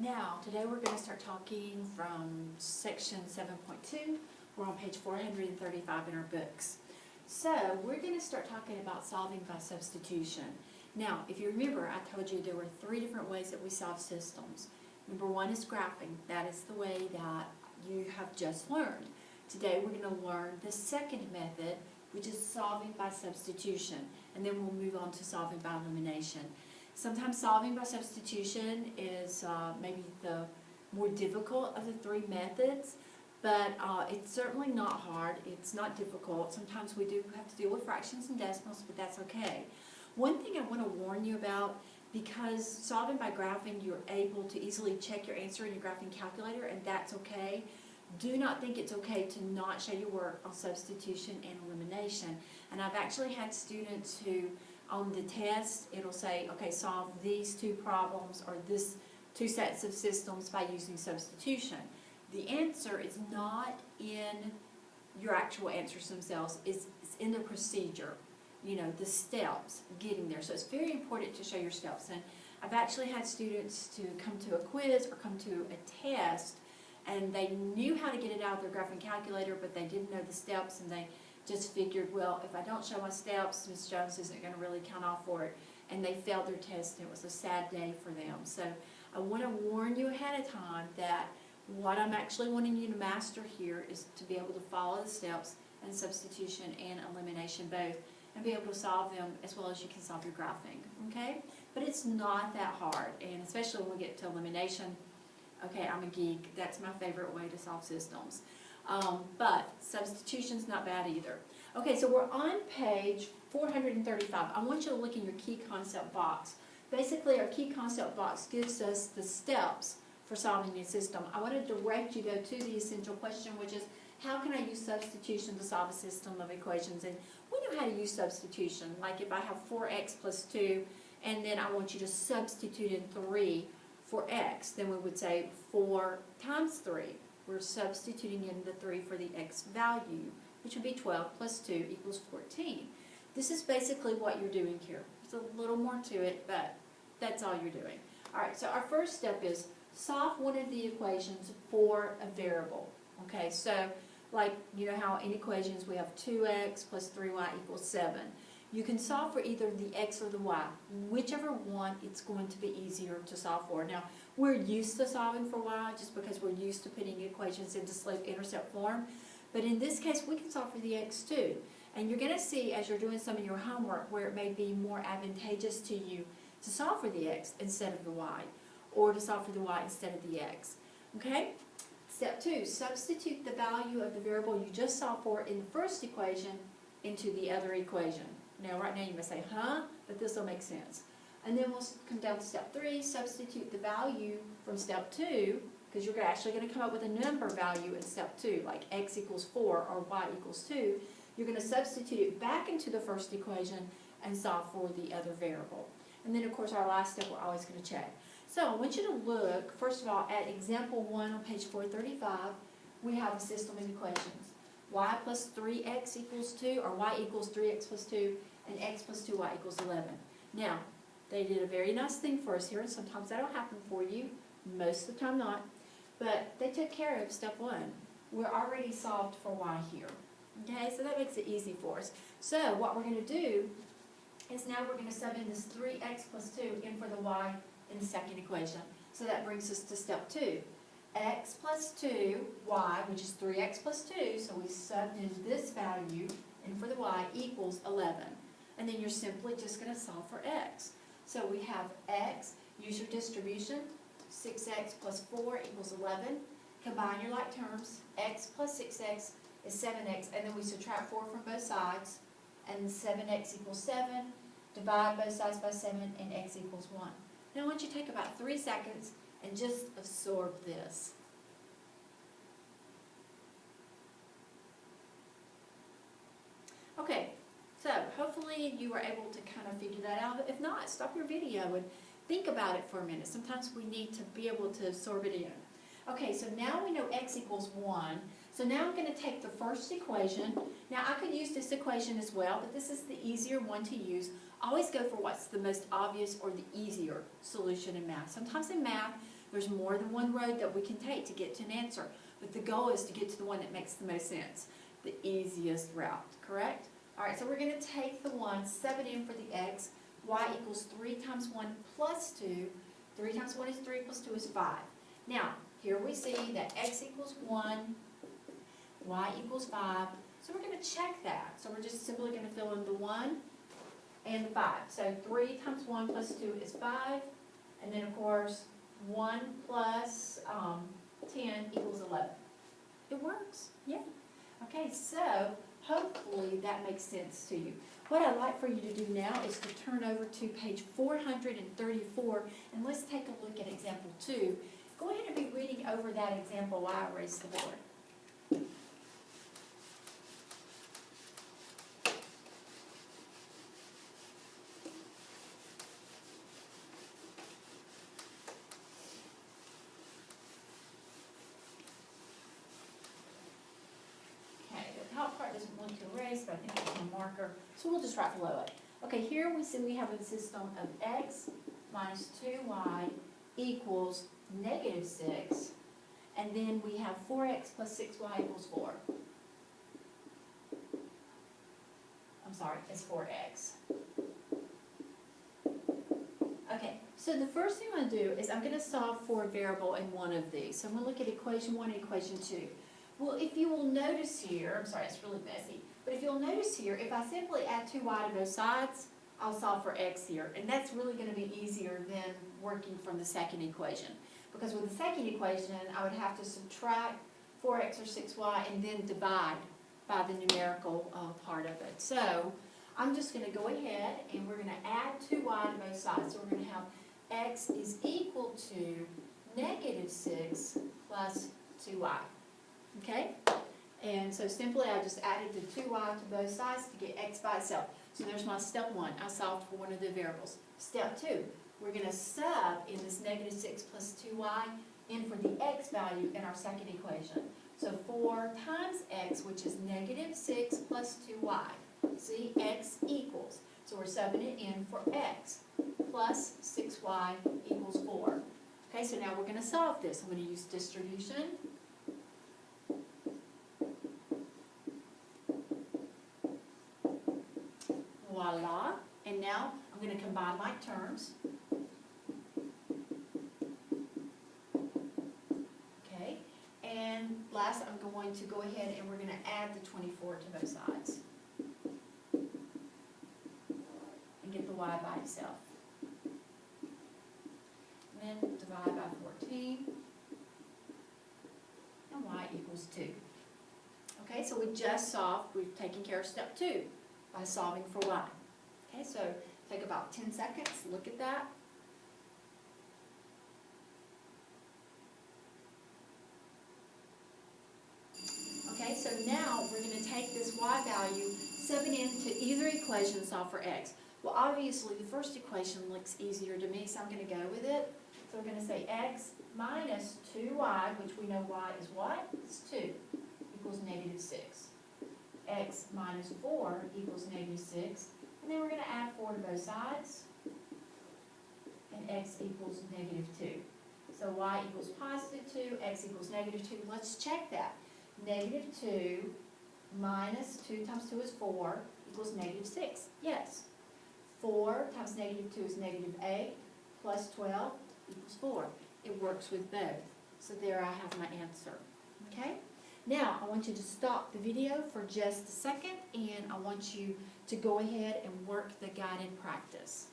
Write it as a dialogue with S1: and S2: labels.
S1: Now, today we're going to start talking from section 7.2. We're on page 435 in our books. So, we're going to start talking about solving by substitution. Now, if you remember, I told you there were 3 different ways that we solve systems. Number 1 is graphing. That is the way that you have just learned. Today we're going to learn the second method, which is solving by substitution. And then we'll move on to solving by elimination. Sometimes solving by substitution is maybe the more difficult of the 3 methods, but it's certainly not hard. It's not difficult. Sometimes we do have to deal with fractions and decimals, but that's okay. One thing I want to warn you about, because solving by graphing, you're able to easily check your answer in your graphing calculator, and that's okay. Do not think it's okay to not show your work on substitution and elimination. And I've actually had students who, on the test, it'll say, okay, solve these 2 problems or this 2 sets of systems by using substitution. The answer is not in your actual answers themselves, it's in the procedure, you know, the steps getting there. So it's very important to show your steps. And I've actually had students to come to a quiz or come to a test, and they knew how to get it out of their graphing calculator, but they didn't know the steps, and they just figured, well, if I don't show my steps, Ms. Jones isn't going to really count off for it. And they failed their test, and it was a sad day for them. So I want to warn you ahead of time that what I'm actually wanting you to master here is to be able to follow the steps and substitution and elimination both, and be able to solve them as well as you can solve your graphing, okay? But it's not that hard, and especially when we get to elimination. Okay, I'm a geek. That's my favorite way to solve systems. But substitution's not bad either. Okay, so we're on page 435. I want you to look in your key concept box. Basically, our key concept box gives us the steps for solving a system. I want to direct you, though, to the essential question, which is, how can I use substitution to solve a system of equations? And we know how to use substitution. Like if I have 4x plus 2, and then I want you to substitute in 3 for x, then we would say 4 times 3. We're substituting in the 3 for the x value, which would be 12 plus 2 equals 14. This is basically what you're doing here. There's a little more to it, but that's all you're doing. All right, so our first step is solve one of the equations for a variable. Okay, so like, you know how in equations we have 2x plus 3y equals 7. You can solve for either the x or the y. Whichever one, it's going to be easier to solve for. Now, we're used to solving for y just because we're used to putting equations into slope-intercept form. But in this case, we can solve for the x too. And you're going to see as you're doing some of your homework where it may be more advantageous to you to solve for the x instead of the y, or to solve for the y instead of the x. Okay? Step 2, substitute the value of the variable you just solved for in the first equation into the other equation. Now, right now you may say, huh? But this will make sense. And then we'll come down to step 3, substitute the value from step 2, because you're actually going to come up with a number value in step 2, like x equals 4 or y equals 2. You're going to substitute it back into the first equation and solve for the other variable. And then, of course, our last step we're always going to check. So I want you to look, first of all, at example 1 on page 435. We have a system of equations. Y plus 3x equals 2, or y equals 3x plus 2, and x plus 2y equals 11. Now, they did a very nice thing for us here, and sometimes that'll happen for you, most of the time not, but they took care of step 1. We're already solved for y here. Okay, so that makes it easy for us. So what we're going to do is now we're going to sub in this 3x plus 2 in for the y in the second equation. So that brings us to step 2. X plus 2, y, which is 3x plus 2, so we subbed in this value, and for the y equals 11. And then you're simply just going to solve for x. So we have x, use your distribution, 6x plus 4 equals 11. Combine your like terms, x plus 6x is 7x, and then we subtract 4 from both sides, and 7x equals 7. Divide both sides by 7, and x equals 1. Now I want you to take about 3 seconds and just absorb this. Okay, so hopefully you were able to kind of figure that out. If not, stop your video and think about it for a minute. Sometimes we need to be able to absorb it in. Okay, so now we know x equals 1. So now I'm going to take the first equation. Now I could use this equation as well, but this is the easier one to use. Always go for what's the most obvious or the easier solution in math. Sometimes in math, There's more than one road that we can take to get to an answer, but the goal is to get to the one that makes the most sense, the easiest route, correct? All right, so we're going to take the one, sub it in for the x. Y equals 3 times 1 plus 2. 3 times 1 is 3 plus 2 is 5. Now, here we see that x equals 1, y equals 5. So we're going to check that. So we're just simply going to fill in the 1 and the 5. So 3 times 1 plus 2 is 5. And then, of course, 1 plus 10 equals 11. It works. Yeah. Okay, so hopefully that makes sense to you. What I'd like for you to do now is to turn over to page 434, and let's take a look at example 2. Go ahead and be reading over that example while I erase the board. Doesn't want to erase, but I think it's a marker, so we'll just write below it. Okay, here we see we have a system of x minus 2y equals negative 6, and then we have 4x plus 6y equals 4. I'm sorry, it's 4x. Okay, so the first thing I'm going to do is I'm going to solve for a variable in one of these. So I'm going to look at equation 1 and equation 2. Well, if you will notice here, I'm sorry, it's really messy, but if you'll notice here, if I simply add 2y to both sides, I'll solve for x here. And that's really going to be easier than working from the second equation. Because with the second equation, I would have to subtract 4x or 6y and then divide by the numerical part of it. So I'm just going to go ahead and we're going to add 2y to both sides. So we're going to have x is equal to negative 6 plus 2y. Okay? And so simply I just added the 2y to both sides to get x by itself. So there's my step 1. I solved for one of the variables. Step 2, we're going to sub in this negative 6 plus 2y in for the x value in our second equation. So 4 times x, which is negative 6 plus 2y. See, x equals. So we're subbing it in for x plus 6y equals 4. Okay, so now we're going to solve this. I'm going to use distribution. Voila. And now I'm going to combine like terms. Okay. And last, I'm going to go ahead and we're going to add the 24 to both sides. And get the y by itself. And then divide by 14. And y equals 2. Okay, so we just solved, we've taken care of step 2 by solving for y. Okay, so take about 10 seconds, look at that. Okay, so now we're going to take this y value, sub it into either equation and solve for x. Well, obviously the first equation looks easier to me, so I'm going to go with it. So we're going to say x minus 2y, which we know y is what? It's 2, equals negative 6. X minus 4 equals negative 6. And then we're going to add 4 to both sides. And x equals negative 2. So y equals positive 2, x equals negative 2. Let's check that. Negative 2 minus 2 times 2 is 4 equals negative 6. Yes. 4 times negative 2 is negative 8 plus 12 equals 4. It works with both. So there I have my answer. Okay? Now, I want you to stop the video for just a second, and I want you to go ahead and work the guided practice.